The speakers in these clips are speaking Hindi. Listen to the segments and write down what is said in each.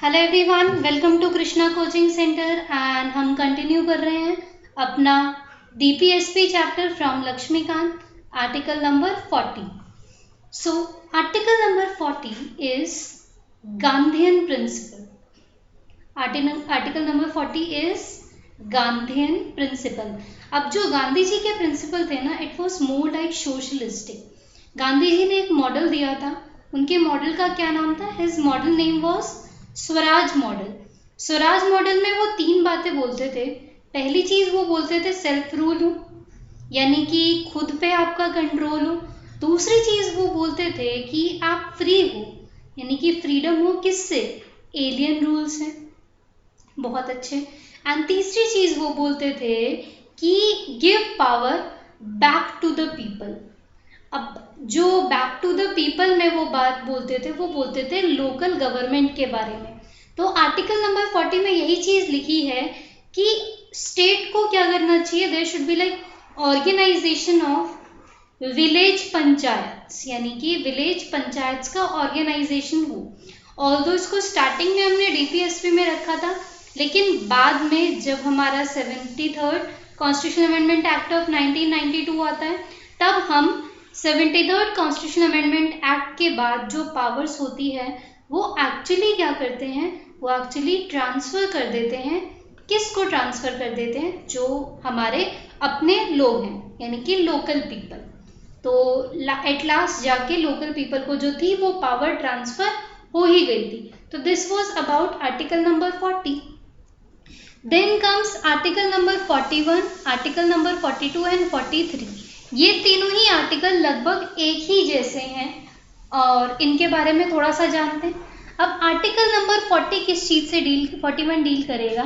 Hello everyone, welcome to Krishna coaching centre and हम कंटिन्यू कर रहे हैं अपना DPSP chapter from Laxmikanth article number 40। So article number 40 is Gandhian principle. Article number 40 is Gandhian principle. अब जो गांधी जी के प्रिंसिपल थे ना, it was more like socialistic. Gandhi ji ने एक मॉडल दिया था, उनके मॉडल का क्या नाम था? His model name was Swaraj model. Swaraj model में वो तीन बातें बोलते थे। पहली चीज वो बोलते थे सेल्फ रूल हो, यानी कि खुद पे आपका कंट्रोल हो। दूसरी चीज वो बोलते थे कि आप फ्री हो, यानी कि फ्रीडम हो किससे? एलियन रूल से। बहुत अच्छे। एंड तीसरी चीज वो बोलते थे कि give power back to the people. अब जो बैक टू द पीपल में वो बात बोलते थे, वो बोलते थे लोकल गवर्नमेंट के बारे में। तो आर्टिकल नंबर 40 में यही चीज लिखी है कि स्टेट को क्या करना चाहिए? There should be like organisation of village panchayat, यानी कि विलेज पंचायत का ऑर्गेनाइजेशन हो। ऑल्दो इसको स्टार्टिंग में हमने डीपीएसपी में रखा था, लेकिन बाद में जब हमारा 73rd constitution amendment act of 1992 आता है, तब हम 73rd कॉन्स्टिट्यूशन अमेंडमेंट एक्ट के बाद जो पावर्स होती है वो एक्चुअली क्या करते हैं? वो एक्चुअली ट्रांसफर कर देते हैं। किसको ट्रांसफर कर देते हैं? जो हमारे अपने लोग हैं, यानी कि लोकल पीपल। तो एट लास्ट जाके लोकल पीपल को जो थी वो पावर ट्रांसफर हो ही गई थी। तो this was about article number 40। Then comes article number 41, article number 42 and 43। ये तीनों ही आर्टिकल लगभग एक ही जैसे हैं और इनके बारे में थोड़ा सा जानते हैं। अब आर्टिकल नंबर 40 किस चीज से 41 डील करेगा?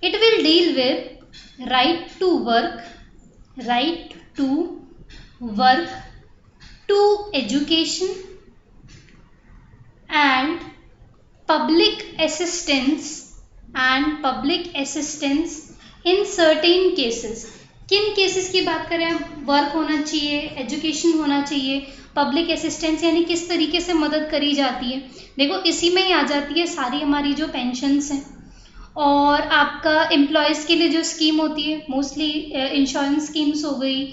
It will deal with right to work, right to work, to education and public assistance in certain cases. किन केसेस की बात करें? वर्क होना चाहिए, एजुकेशन होना चाहिए, पब्लिक असिस्टेंस यानी किस तरीके से मदद करी जाती है। देखो इसी में ही आ जाती है सारी हमारी जो पेंशन्स हैं, और आपका एम्प्लॉयज़ के लिए जो स्कीम होती है, मोस्टली इंश्योरेंस स्कीम्स हो गई,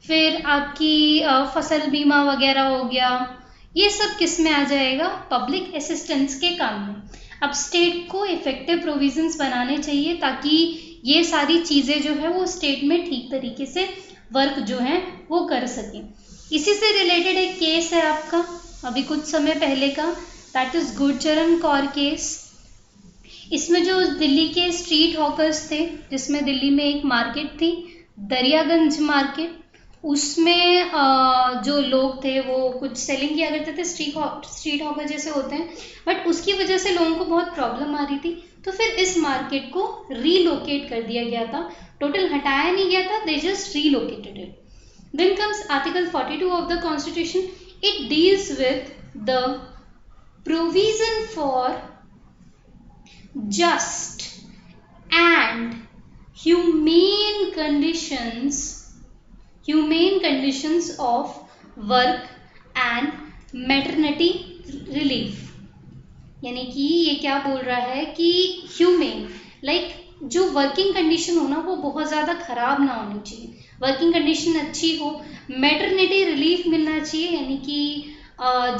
फिर आपकी फसल बीमा वगैरह हो गया, ये सब किस में आ जाएगा? पब्लिक असिस्टेंस के काम में। अब स्टेट को इफेक्टिव प्रोविजंस बनाने चाहिए ताकि ये सारी चीज़ें जो है वो स्टेट में ठीक तरीके से वर्क जो है वो कर सकें। इसी से रिलेटेड एक केस है आपका अभी कुछ समय पहले का, that is Gurcharan Kaur case. इसमें जो दिल्ली के स्ट्रीट हॉकर्स थे, जिसमें दिल्ली में एक मार्केट थी दरियागंज मार्केट, उसमें जो लोग थे वो कुछ सेलिंग किया करते थे, स्ट्रीट हॉकर जैसे होते हैं, बट उसकी वजह से लोगों को बहुत प्रॉब्लम आ रही थी। तो फिर इस मार्केट को रीलोकेट कर दिया गया था, टोटल हटाया नहीं गया था, they just relocated it. Then comes Article 42 of the Constitution. It deals with the provision for just and humane conditions of work and maternity relief. यानी कि ये क्या बोल रहा है कि ह्यूमेन लाइक जो वर्किंग कंडीशन हो ना वो बहुत ज़्यादा ख़राब ना होनी चाहिए, वर्किंग कंडीशन अच्छी हो, मैटरनिटी रिलीफ मिलना चाहिए, यानी कि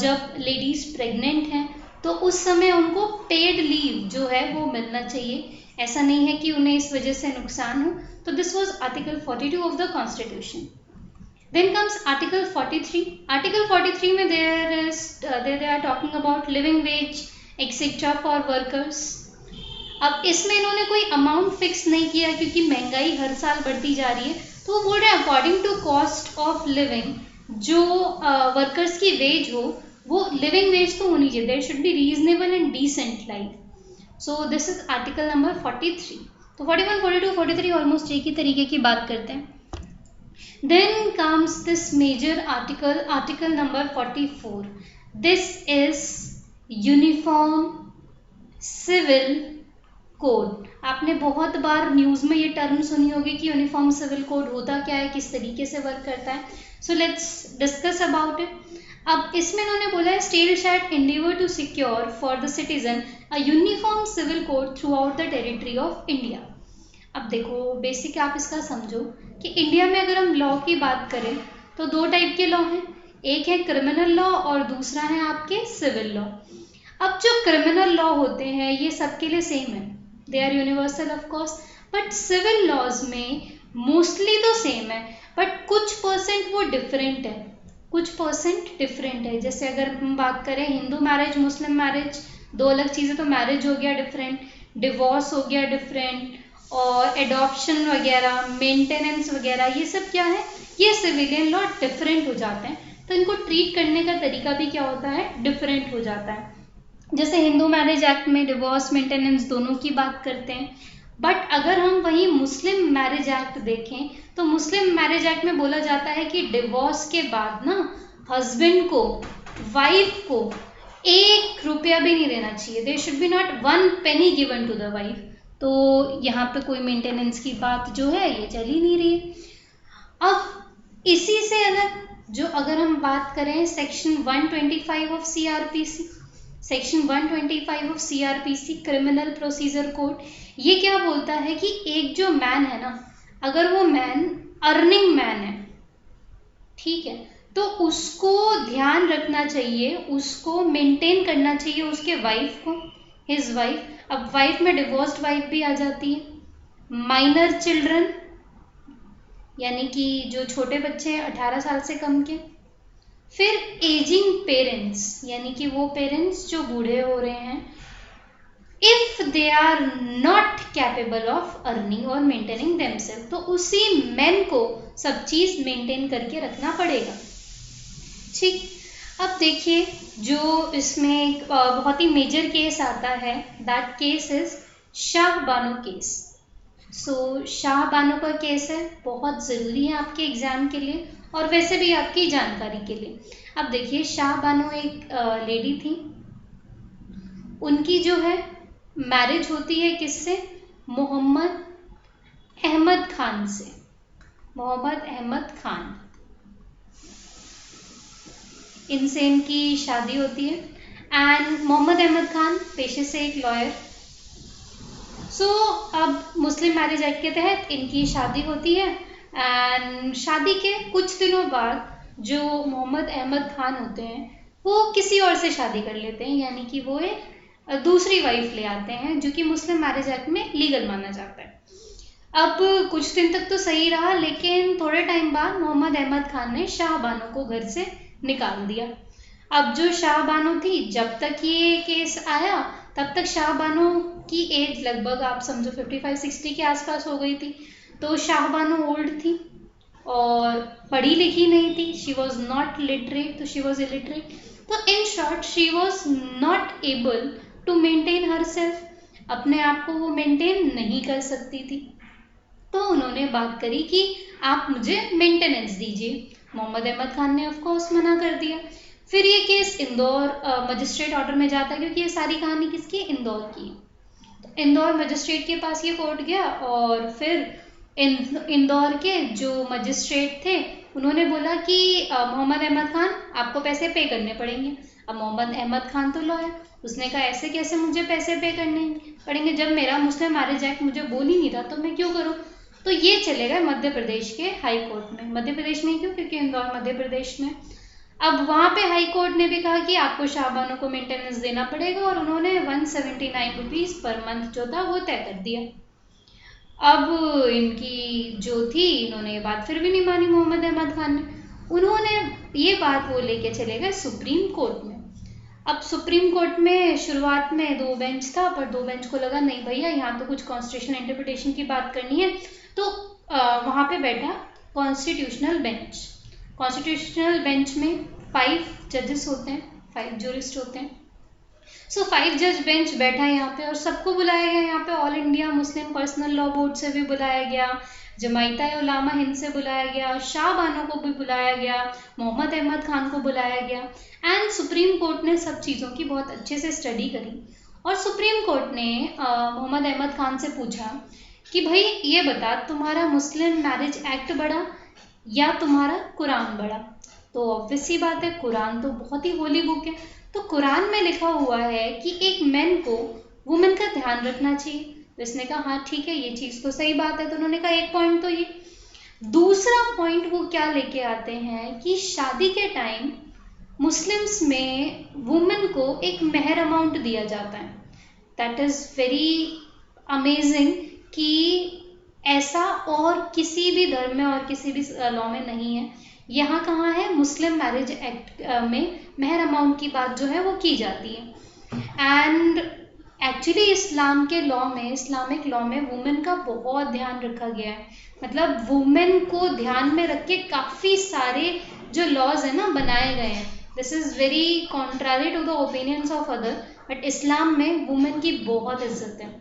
जब लेडीज़ प्रेग्नेंट हैं तो उस समय उनको पेड लीव जो है वो मिलना चाहिए, ऐसा नहीं है कि उन्हें इस वजह से नुकसान हो। तो this was article 42 of the constitution. Then comes Article 43. Article 43 में they are talking about living wage etc. for workers. अब इसमें इन्होंने कोई अमाउंट फिक्स नहीं किया क्योंकि महंगाई हर साल बढ़ती जा रही है, तो वो बोल रहे हैं according to cost of living जो वर्कर्स की वेज हो वो लिविंग वेज तो होनी चाहिए, there should be reasonable and decent life. So this is article number 43। तो 41, 42, 43 ऑलमोस्ट एक ही तरीके की बात करते हैं। Then comes this major article, article number 44. This is Uniform Civil code. आपने बहुत बार न्यूज़ में ये टर्म सुनी होगी कि यूनिफॉर्म सिविल कोड होता क्या है, किस तरीके से वर्क करता है। So let's discuss about it. अब इसमें इन्होंने बोला है state shall endeavour to secure for the citizen a uniform civil code throughout the territory of India. अब देखो बेसिक आप इसका समझो कि इंडिया में अगर हम लॉ की बात करें तो दो टाइप के लॉ हैं, एक है क्रिमिनल लॉ और दूसरा है आपके सिविल लॉ। अब जो क्रिमिनल लॉ होते हैं ये सबके लिए सेम है, they are universal of course, but civil laws में मोस्टली तो सेम है बट कुछ परसेंट वो डिफरेंट है, कुछ परसेंट डिफरेंट है। जैसे अगर हम बात करें हिंदू मैरिज मुस्लिम मैरिज, दो अलग चीज़ें, तो मैरिज हो गया डिफरेंट, डिवोर्स हो गया डिफरेंट, और एडॉप्शन वगैरह, मेंटेनेंस वगैरह, ये सब क्या है, ये सिविलियन लॉ डिफरेंट हो जाते हैं, तो इनको ट्रीट करने का तरीका भी क्या होता है, डिफरेंट हो जाता है। जैसे हिंदू मैरिज एक्ट में डिवोर्स मेंटेनेंस दोनों की बात करते हैं, बट अगर हम वही मुस्लिम मैरिज एक्ट देखें तो मुस्लिम मैरिज एक्ट में बोला जाता है कि डिवोर्स के बाद ना हस्बैंड को, वाइफ को 1 रुपया भी नहीं देना चाहिए, there should be not 1 penny given to the wife. तो यहाँ पे कोई मेंटेनेंस की बात जो है ये चल ही नहीं रही है। अब इसी से अलग जो अगर हम बात करें section 125 of CrPC, section 125 of CrPC criminal procedure code, ये क्या बोलता है कि एक जो मैन है ना, अगर वो मैन अर्निंग मैन है, ठीक है, तो उसको ध्यान रखना चाहिए, उसको मेंटेन करना चाहिए उसके वाइफ को, हिज वाइफ। अब वाइफ में डिवोर्स्ड वाइफ भी आ जाती है, माइनर चिल्ड्रन यानी कि जो छोटे बच्चे हैं 18 साल से कम के, फिर एजिंग पेरेंट्स यानी कि वो पेरेंट्स जो बूढ़े हो रहे हैं, if they are not capable of earning और मेंटेनिंग देमसेल्फ, तो उसी मैन को सब चीज मेंटेन करके रखना पड़ेगा। ठीक, अब देखिए जो इसमें एक बहुत ही मेजर केस आता है, that case is Shah Bano case. So Shah Bano का केस है, बहुत ज़रूरी है आपके एग्जाम के लिए और वैसे भी आपकी जानकारी के लिए। अब देखिए शाह बानो एक लेडी थी, उनकी जो है मैरिज होती है किससे, मोहम्मद अहमद खान से, मोहम्मद अहमद खान, इनसे इनकी शादी होती है। एंड मोहम्मद अहमद खान पेशे से एक लॉयर। सो अब मुस्लिम मैरिज एक्ट के तहत इनकी शादी होती है एंड शादी के कुछ दिनों बाद जो मोहम्मद अहमद खान होते हैं वो किसी और से शादी कर लेते हैं, यानी कि वो एक दूसरी वाइफ ले आते हैं जो कि मुस्लिम मैरिज एक्ट में लीगल माना जाता है। अब कुछ दिन तक तो सही रहा, लेकिन थोड़े टाइम बाद मोहम्मद अहमद खान ने शाह बानो को घर से निकाल दिया। अब जो शाह बानो थी, जब तक ये केस आया तब तक शाह बानो की एज लगभग आप समझो 55-60 के आसपास हो गई थी। तो शाह बानो ओल्ड थी और पढ़ी लिखी नहीं थी, शी वॉज नॉट लिटरेट, तो शी वॉज इलिटरेट। तो in short she was not able to maintain herself, अपने आप को वो मेंटेन नहीं कर सकती थी। तो उन्होंने बात करी कि आप मुझे मेंटेनेंस दीजिए। मोहम्मद अहमद खान ने ऑफ कोर्स मना कर दिया। फिर ये केस इंदौर मजिस्ट्रेट ऑर्डर में जाता है, क्योंकि ये सारी कहानी किसकी, इंदौर की। तो इंदौर मजिस्ट्रेट के पास ये कोर्ट गया और फिर इंदौर के जो मजिस्ट्रेट थे उन्होंने बोला कि मोहम्मद अहमद खान आपको पैसे पे करने पड़ेंगे। अब मोहम्मद अहमद खान तो लॉयर, उसने कहा ऐसे कैसे मुझे पैसे पे करने पड़ेंगे, जब मेरा मुस्लिम मैरिज एक्ट मुझे बोल ही नहीं रहा तो मैं क्यों करूँ। तो ये चले गए मध्य प्रदेश के हाई कोर्ट में। मध्य प्रदेश में क्यों, क्योंकि इंदौर मध्य प्रदेश में। अब वहाँ पे हाई कोर्ट ने भी कहा कि आपको शाह बानो को मेंटेनेंस देना पड़ेगा और उन्होंने 179 रुपीज़ पर मंथ जो था वो तय कर दिया। अब इनकी जो थी, इन्होंने ये बात फिर भी नहीं मानी मोहम्मद अहमद खान ने। उन्होंने ये बात वो लेके चले गए सुप्रीम कोर्ट में। अब सुप्रीम कोर्ट में शुरुआत में 2 बेंच था, पर 2 बेंच को लगा नहीं भैया यहाँ तो कुछ कॉन्स्टिट्यूशनल इंटरप्रिटेशन की बात करनी है, तो वहाँ पे बैठा कॉन्स्टिट्यूशनल बेंच। कॉन्स्टिट्यूशनल बेंच में 5 जजेस होते हैं, 5 जूरिस्ट होते हैं। सो 5 जज बेंच बैठा है यहाँ पे और सबको बुलाया गया। यहाँ पे all India Muslim personal law board से भी बुलाया गया, जमायता उलामा हिंद से बुलाया गया, शाह बानो को भी बुलाया गया, मोहम्मद अहमद खान को बुलाया गया। एंड सुप्रीम कोर्ट ने सब चीज़ों की बहुत अच्छे से स्टडी करी और सुप्रीम कोर्ट ने मोहम्मद अहमद खान से पूछा कि भाई ये बता, तुम्हारा मुस्लिम मैरिज एक्ट बड़ा या तुम्हारा कुरान बड़ा। तो ऑब्वियस सी बात है, कुरान तो बहुत ही होली बुक है, तो कुरान में लिखा हुआ है कि एक मैन को वुमेन का ध्यान रखना चाहिए। तो इसने कहा हाँ ठीक है, ये चीज़ तो सही बात है। तो उन्होंने कहा एक पॉइंट तो ये। दूसरा पॉइंट वो क्या लेके आते हैं कि शादी के टाइम मुस्लिम्स में वुमेन को एक मेहर अमाउंट दिया जाता है। दैट इज़ वेरी अमेजिंग कि ऐसा और किसी भी धर्म में और किसी भी लॉ में नहीं है। यहाँ कहाँ है, मुस्लिम मैरिज एक्ट में मेहर अमाउंट की बात जो है वो की जाती है। एंड एक्चुअली इस्लाम के लॉ में, इस्लामिक लॉ में वुमेन का बहुत ध्यान रखा गया है। मतलब वुमेन को ध्यान में रख के काफ़ी सारे जो लॉज है ना बनाए गए हैं। This is very contrary to the opinions of other, but Islam में वुमेन की बहुत इज्जत है।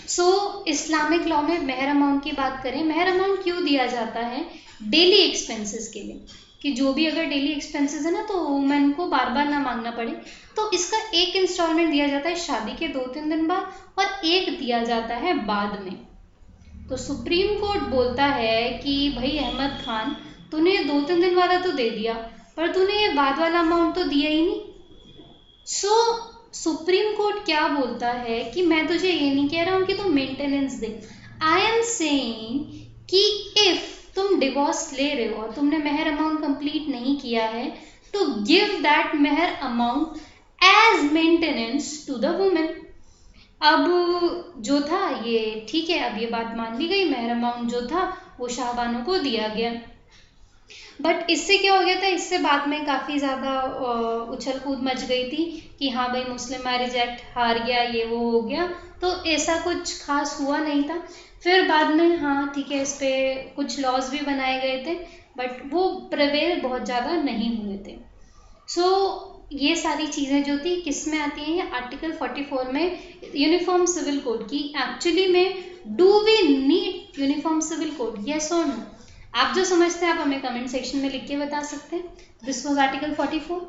सो इस्लामिक लॉ में मेहर अमाउंट की बात करें, मेहर अमाउंट क्यों दिया जाता है? डेली एक्सपेंसेस के लिए, कि जो भी अगर डेली एक्सपेंसेस है ना तो वुमेन को बार बार ना मांगना पड़े। तो इसका एक इंस्टॉलमेंट दिया जाता है शादी के 2-3 दिन बाद, और एक दिया जाता है बाद में। तो सुप्रीम कोर्ट बोलता है कि भाई अहमद खान, तूने 2-3 दिन वाला तो दे दिया, पर तूने ये बाद वाला अमाउंट तो दिया ही नहीं। सो सुप्रीम कोर्ट क्या बोलता है कि मैं तुझे ये नहीं कह रहा हूँ कि तुम maintenance they. I am saying कि इफ तुम डिवोर्स ले रहे हो और तुमने मेहर अमाउंट कंप्लीट नहीं किया है, तो गिव दैट मेहर amount as maintenance to the women. अब जो था ये ठीक है, अब ये बात मान ली गई, मेहर अमाउंट जो था वो शाहबानों को दिया गया। बट इससे क्या हो गया था, इससे बाद में काफ़ी ज़्यादा उछल कूद मच गई थी कि हाँ भाई मुस्लिम मैरिज एक्ट हार गया, ये वो हो गया। तो ऐसा कुछ खास हुआ नहीं था। फिर बाद में हाँ ठीक है, इस पर कुछ लॉज भी बनाए गए थे, बट वो प्रिवेल बहुत ज़्यादा नहीं हुए थे। सो ये सारी चीज़ें जो थी किस में आती हैं, आर्टिकल 44 में यूनिफॉर्म सिविल कोड की। एक्चुअली में do we need uniform civil code, yes और नो? आप जो समझते हैं आप हमें कमेंट सेक्शन में लिख के बता सकते हैं। This was article 44।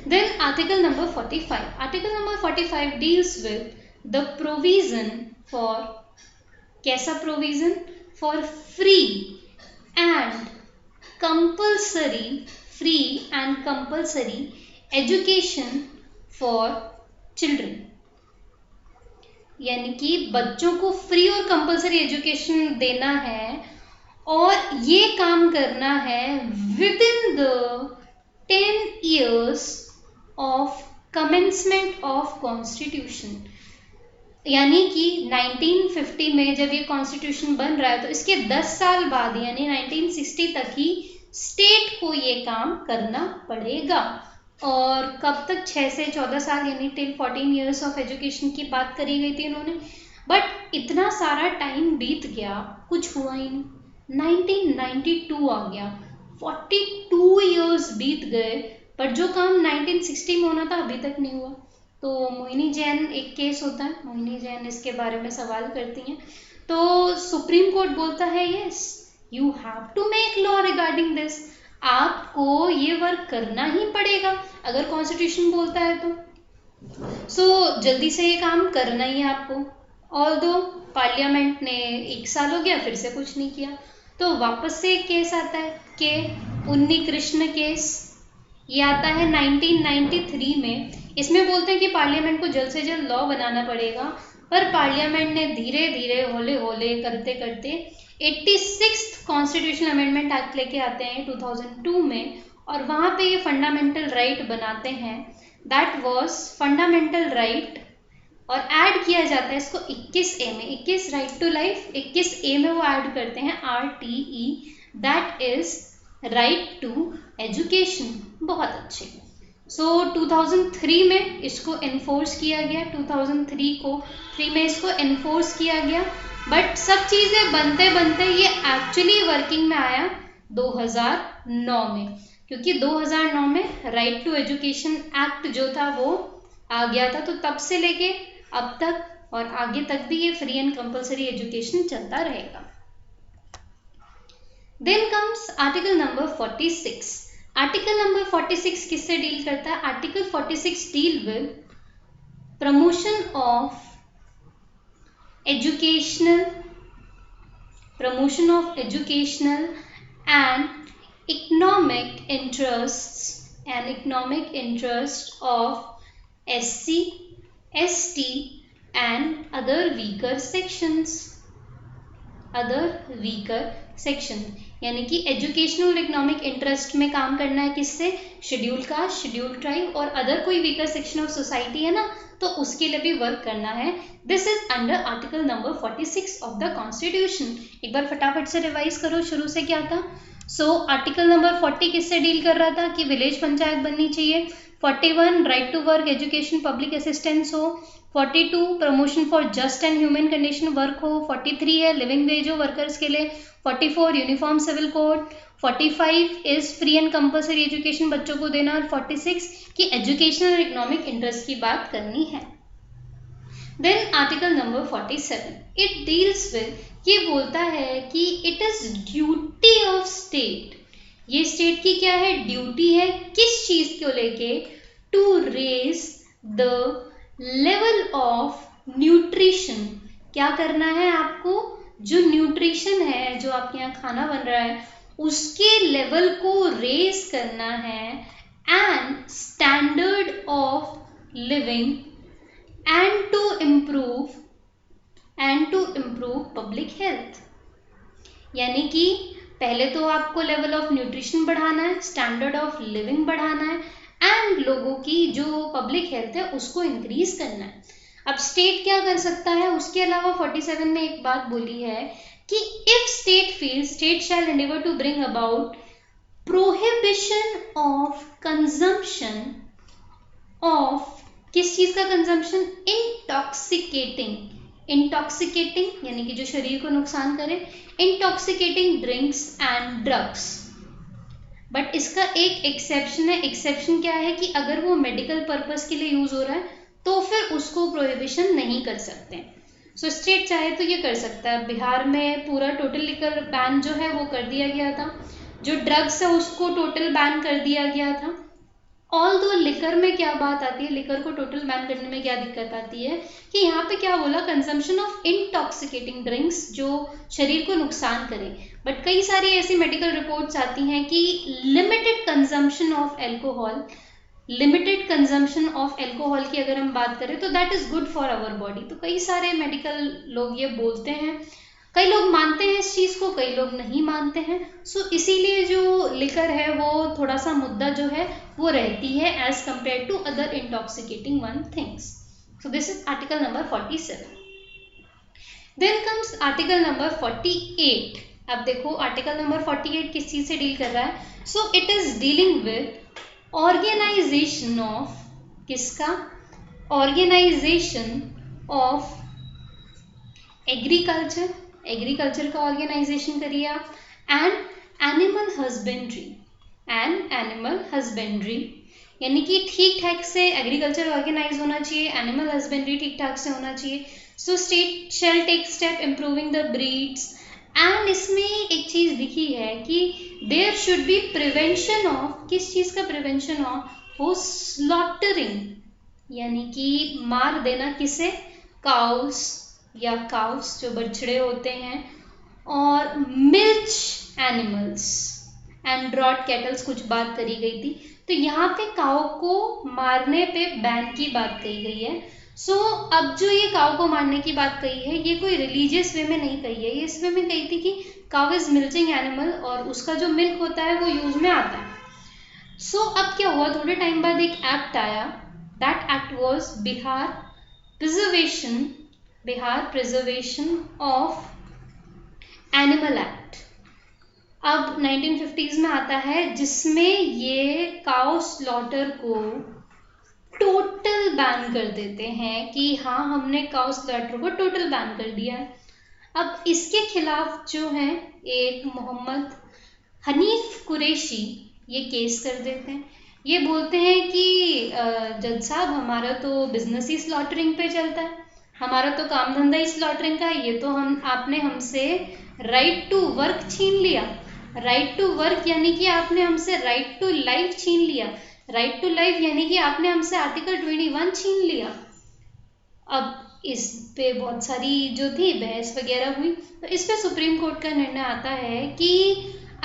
Then article number 45। Article number 45 deals with the provision for, कैसा provision? For free and compulsory, free and compulsory education for children. यानी कि बच्चों को फ्री और कंपल्सरी एजुकेशन देना है, और ये काम करना है with in the 10 years of commencement of constitution. यानी कि 1950 में जब ये कॉन्स्टिट्यूशन बन रहा है तो इसके 10 साल बाद यानी 1960 तक ही स्टेट को ये काम करना पड़ेगा। और कब तक? 6 से 14 साल, यानी टिल 14 years ऑफ एजुकेशन की बात करी गई थी इन्होंने। बट इतना सारा टाइम बीत गया, कुछ हुआ ही नहीं। 1992 आ गया, 42 years बीत गए, पर जो काम 1960 में होना था अभी तक नहीं हुआ। तो मोहिनी जैन एक केस होता है, मोहिनी जैन इसके बारे में सवाल करती हैं। तो सुप्रीम कोर्ट बोलता है yes, you have to make law regarding this. आपको ये वर्क करना ही पड़ेगा अगर कॉन्स्टिट्यूशन बोलता है तो। सो जल्दी से ये काम करना ही है आपको। ऑल्दो पार्लियामेंट ने 1 साल हो गया, फिर से कुछ नहीं किया। तो वापस से एक केस आता है के उन्नी कृष्ण केस। ये आता है 1993 में। इसमें बोलते हैं कि पार्लियामेंट को जल्द से जल्द लॉ बनाना पड़ेगा, पर पार्लियामेंट ने धीरे धीरे होले होले करते करते 86th कॉन्स्टिट्यूशनल अमेंडमेंट एक्ट लेके आते हैं 2002 में, और वहाँ पे ये फंडामेंटल राइट बनाते हैं। दैट वाज फंडामेंटल राइट, और ऐड किया जाता है इसको 21A में, 21 राइट टू लाइफ, 21A में वो ऐड करते हैं RTE, that is right to education. बहुत अच्छे। सो 2003 में इसको एनफोर्स किया गया, 2003 में इसको एनफोर्स किया गया। बट सब चीज़ें बनते बनते ये एक्चुअली वर्किंग में आया 2009 में, क्योंकि 2009 में राइट टू एजुकेशन एक्ट जो था वो आ गया था। तो तब से लेके अब तक और आगे तक भी ये फ्री एंड कंपल्सरी एजुकेशन चलता रहेगा। Then comes article number 46। Article number 46 किससे डील करता है? Article 46 deal with promotion of educational and economic interest of SC, ST and other weaker section, यानी कि एजुकेशनल इकोनॉमिक इंटरेस्ट में काम करना है किससे, शेड्यूल कास्ट, शेड्यूल ट्राइब और अदर कोई वीकर सेक्शन ऑफ सोसाइटी है ना, तो उसके लिए भी वर्क करना है. This is under article number 46 of the constitution. एक बार फटाफट से रिवाइज करो शुरू से क्या था. सो आर्टिकल नंबर 40 किससे डील कर रहा था कि विलेज पंचायत बननी चाहिए. 41 right to work, education, public assistance हो. 42 promotion for just and human condition work हो. 43 है लिविंग वेज हो वर्कर्स के लिए. 44 uniform civil code. 45 is free and compulsory education बच्चों को देना. और 46 की एजुकेशनल और इकोनॉमिक इंटरेस्ट की बात करनी है. Then article number 47 it deals with, ये बोलता है कि it is duty of state, ये स्टेट की क्या है, ड्यूटी है. किस चीज को लेके, to raise the level of nutrition. क्या करना है आपको, जो न्यूट्रिशन है, जो आपके यहाँ खाना बन रहा है उसके लेवल को रेज करना है. And standard of living and to improve public health. यानी कि पहले तो आपको लेवल ऑफ न्यूट्रिशन बढ़ाना है, स्टैंडर्ड ऑफ लिविंग बढ़ाना है एंड लोगों की जो पब्लिक हेल्थ है उसको इंक्रीज करना है. अब स्टेट क्या कर सकता है, उसके अलावा 47 में एक बात बोली है कि if state feels, state shall endeavour to bring about prohibition of consumption of, किस चीज का कंजम्पशन, इंटॉक्सिकेटिंग यानी कि जो शरीर को नुकसान करे, intoxicating drinks and drugs. But इसका एक एक्सेप्शन है. एक्सेप्शन क्या है कि अगर वो मेडिकल पर्पस के लिए यूज हो रहा है तो फिर उसको प्रोहिबिशन नहीं कर सकते. सो स्टेट चाहे तो ये कर सकता है. बिहार में पूरा टोटल लिकर बैन जो है वो कर दिया गया था. जो ड्रग्स है उसको टोटल बैन कर दिया गया था. ऑल दो लिकर में क्या बात आती है, लिकर को टोटल बैन करने में क्या दिक्कत आती है कि यहाँ पे क्या बोला, कंजम्पशन ऑफ इंटॉक्सिकेटिंग ड्रिंक्स जो शरीर को नुकसान करें. बट कई सारी ऐसी मेडिकल रिपोर्ट्स आती हैं कि लिमिटेड कंजम्पशन ऑफ एल्कोहल की अगर हम बात करें तो that is good for our body. तो कई सारे मेडिकल लोग ये बोलते हैं. कई लोग मानते हैं इस चीज को, कई लोग नहीं मानते हैं. सो इसीलिए जो लिकर है वो थोड़ा सा मुद्दा जो है वो रहती है as compare to other intoxicating one things. So this is article number 47. Then comes article number 48. अब देखो आर्टिकल नंबर 48 किस चीज से डील कर रहा है. So it is dealing with organisation of, किसका, ऑर्गेनाइजेशन ऑफ एग्रीकल्चर का ऑर्गेनाइजेशन करिए आप. एंड एनिमल हस्बेंड्री यानी कि ठीक ठाक से एग्रीकल्चर ऑर्गेनाइज होना चाहिए, एनिमल हस्बेंड्री ठीक ठाक से होना चाहिए. So state shall take step improving the breeds. And इसमें एक चीज लिखी है कि there should be prevention of, किस चीज का प्रिवेंशन ऑफ, वो स्लॉटरिंग यानी कि मार देना, किसे, काउस जो बछड़े होते हैं, और milch animals and draught cattles कुछ बात करी गई थी. तो यहाँ पे काउ को मारने पे बैन की बात कही गई है. सो अब जो ये काउ को मारने की बात कही है ये कोई रिलीजियस वे में नहीं कही है, ये इस वे में कही थी कि काउ इज मिल्चिंग एनिमल और उसका जो मिल्क होता है वो यूज में आता है. सो अब क्या हुआ, थोड़े टाइम बाद एक एक्ट आया. That act was Bihar preservation of animal act. अब 1950s में आता है जिसमें ये काउ स्लॉटर को टोटल बैन कर देते हैं कि हाँ हमने काउ स्लॉटर को टोटल बैन कर दिया है. अब इसके खिलाफ जो है एक मोहम्मद हनीफ कुरैशी ये केस कर देते हैं. ये बोलते हैं कि जज साहब हमारा तो बिजनेस ही स्लॉटरिंग पे चलता है, हमारा तो काम धंधा ही स्लॉटरिंग का है, ये तो आपने हमसे राइट टू वर्क छीन लिया. राइट टू वर्क यानी कि आपने हमसे राइट टू लाइफ छीन लिया. राइट टू लाइफ यानी कि आपने हमसे आर्टिकल 21 छीन लिया. अब इस पे बहुत सारी जो थी बहस वगैरह हुई. तो इस पे सुप्रीम कोर्ट का निर्णय आता है कि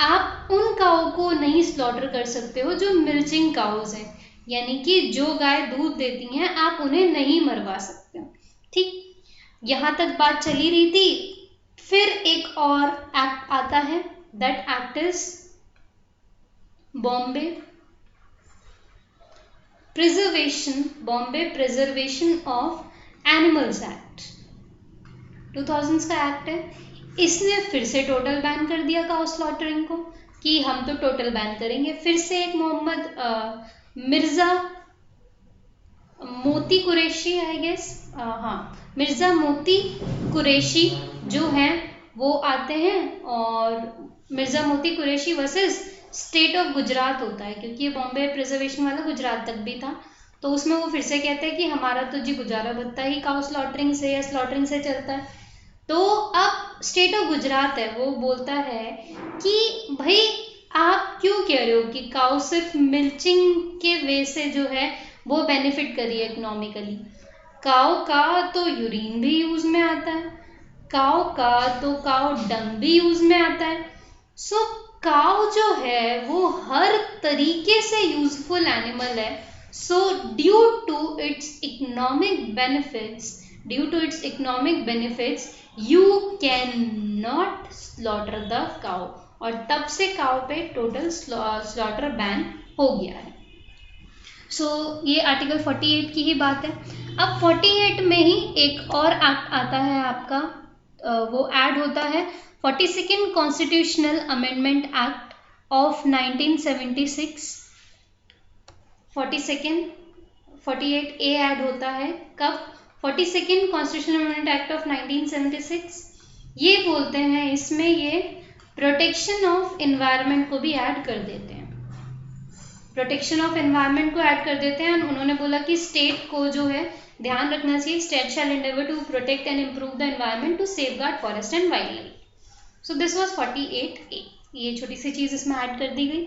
आप उन काऊ को नहीं स्लॉटर कर सकते हो जो मिल्चिंग काउज हैं, यानी कि जो गाय दूध देती हैं आप उन्हें नहीं मरवा सकते हो। ठीक, यहां तक बात चली रही थी। फिर एक और एक्ट आता है, that act is Bombay preservation of animals act, 2000 का एक्ट है। इसने फिर से टोटल बैन कर दिया काउ स्लॉटरिंग को, कि हम तो टोटल बैन करेंगे। फिर से एक मोहम्मद मिर्जा मोती कुरैशी, आई गेस, हाँ, मिर्जा मोती कुरैशी जो हैं वो आते हैं, और मिर्जा मोती Qureshi versus state of Gujarat होता है, क्योंकि ये बॉम्बे प्रिजर्वेशन वाला गुजरात तक भी था। तो उसमें वो फिर से कहते हैं कि हमारा तो जी गुजारा भत्ता ही काउ स्लॉटरिंग से या स्लॉटरिंग से चलता है। तो अब स्टेट ऑफ गुजरात है, वो बोलता है कि भाई आप क्यों कह रहे हो कि काउ सिर्फ मिल्चिंग के वे से जो है वो बेनिफिट करिए इकोनॉमिकली। काउ का तो यूरिन भी यूज में आता है, काउ का तो काउ डंग भी यूज में आता है। सो काउ जो है वो हर तरीके से यूजफुल एनिमल है। So due to its economic benefits you can not slaughter the cow, और तब से काउ पे टोटल स्लॉटर बैन हो गया है। सो ये आर्टिकल 48 की ही बात है। अब 48 में ही एक और एक्ट आता है आपका, वो ऐड होता है 42nd constitutional amendment act of 1976। 48 A add होता है कब? 42nd constitutional amendment act of 1976। ये बोलते हैं, इसमें ये प्रोटेक्शन ऑफ एनवायरनमेंट को भी ऐड कर देते हैं, प्रोटेक्शन ऑफ एनवायरनमेंट को ऐड कर देते हैं। उन्होंने बोला कि स्टेट को जो है ध्यान रखना चाहिए, state shall endeavour to protect and improve the environment to safeguard forest and wild life. So this was 48A, ये छोटी सी चीज इसमें ऐड कर दी गई।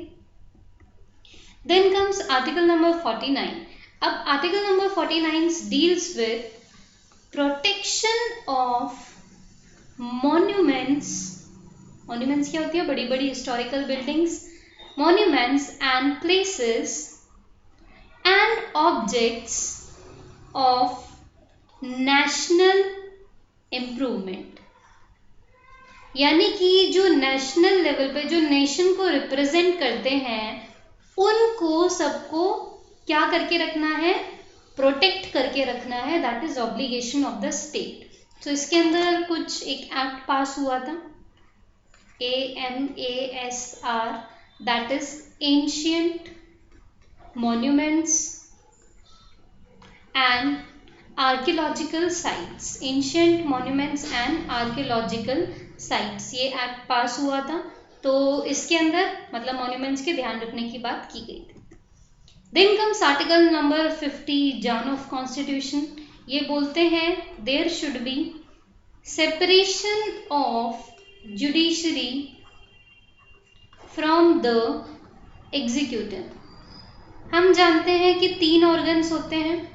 Then comes article number 49। अब article number 49 deals with protection of monuments. Monuments क्या होती है? बड़ी बड़ी historical buildings, monuments and places and objects of national improvement, यानी कि जो नेशनल लेवल पे जो नेशन को रिप्रेजेंट करते हैं उनको सबको क्या करके रखना है? प्रोटेक्ट करके रखना है। That is obligation of the state. तो इसके अंदर कुछ एक एक्ट पास हुआ था, AMASR, that is ancient monuments and archaeological sites, ancient monuments and archaeological sites, ये एक्ट पास हुआ था। तो इसके अंदर मतलब मॉन्यूमेंट्स के ध्यान रखने की बात की गई थी। देन कम्स आर्टिकल नंबर 50 जान ऑफ कॉन्स्टिट्यूशन। ये बोलते हैं there should be separation of judiciary from the executive. हम जानते हैं कि 3 ऑर्गन्स होते हैं,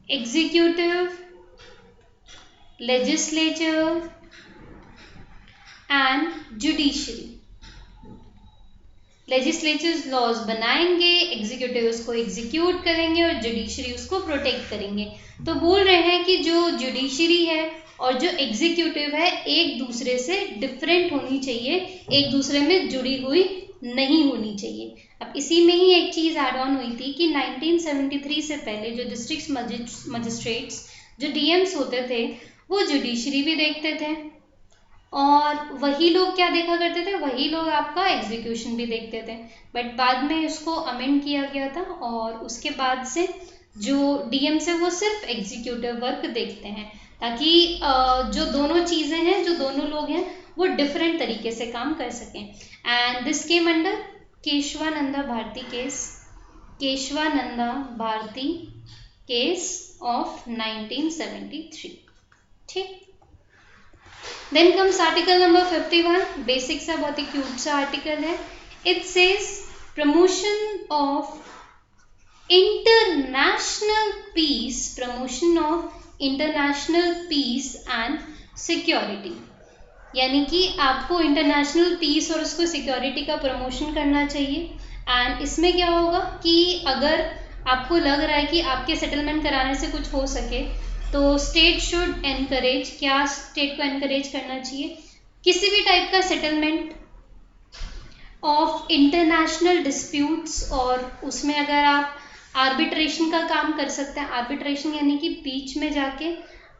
executive, legislature and judiciary. Legislature laws बनाएंगे, एग्जीक्यूटिव उसको एग्जीक्यूट करेंगे और जुडिशरी उसको प्रोटेक्ट करेंगे। तो बोल रहे हैं कि जो जुडिशरी है और जो एग्जीक्यूटिव है एक दूसरे से डिफरेंट होनी चाहिए, एक दूसरे में जुड़ी हुई नहीं होनी चाहिए। अब इसी में ही एक चीज ऐड ऑन हुई थी कि 1973 से पहले जो डिस्ट्रिक्ट मजिस्ट्रेट्स जो डीएम्स होते थे वो जुडिशरी भी देखते थे, और वही लोग क्या देखा करते थे? वही लोग आपका एग्जीक्यूशन भी देखते थे। बट बाद में इसको अमेंड किया गया था और उसके बाद से जो डीएम्स है वो सिर्फ एग्जीक्यूटिव वर्क देखते हैं, ताकि जो दोनों चीज़ें हैं, जो दोनों लोग हैं वो डिफरेंट तरीके से काम कर सकें। And this came under Keshavananda Bharati case of 1973। ठीक, then comes article number 51। Basic सा बहुत ही क्यूट सा आर्टिकल है। It says promotion of international peace and security. यानी कि आपको इंटरनेशनल पीस और उसको सिक्योरिटी का प्रमोशन करना चाहिए। एंड इसमें क्या होगा कि अगर आपको लग रहा है कि आपके सेटलमेंट कराने से कुछ हो सके तो स्टेट शुड एनकरेज, क्या स्टेट को एनकरेज करना चाहिए, किसी भी टाइप का सेटलमेंट ऑफ इंटरनेशनल डिस्प्यूट्स, और उसमें अगर आप आर्बिट्रेशन का काम कर सकते हैं। आर्बिट्रेशन यानी कि बीच में जाके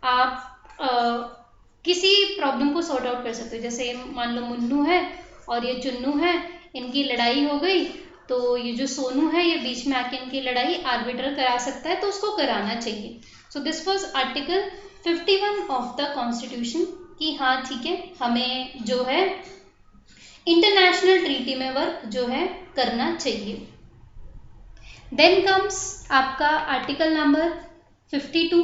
आप किसी प्रॉब्लम को सॉर्ट आउट कर सकते हो। जैसे मान लो मुन्नू है और ये चुन्नू है, इनकी लड़ाई हो गई, तो ये जो सोनू है ये बीच में आके इनकी लड़ाई आर्बिटर करा सकता है, तो उसको कराना चाहिए। सो this was article 51 of the constitution कि हाँ ठीक है, हमें जो है इंटरनेशनल ट्रीटी में वर्क जो है करना चाहिए। देन कम्स आपका article number 52।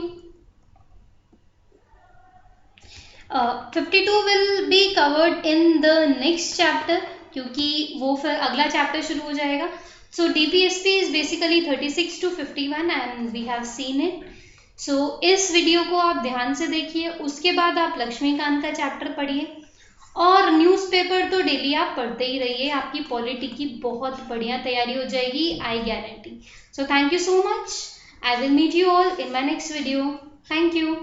52 will be covered in the next chapter, क्योंकि वो फिर अगला चैप्टर शुरू हो जाएगा। So DPSP is basically 36 to 51 and we have seen it. So इस वीडियो को आप ध्यान से देखिए, उसके बाद आप लक्ष्मीकांत का चैप्टर पढ़िए, और न्यूज़पेपर तो डेली आप पढ़ते ही रहिए, आपकी पॉलिटी की बहुत बढ़िया तैयारी हो जाएगी, I guarantee. So thank you so much, I will meet you all in my next video. Thank you.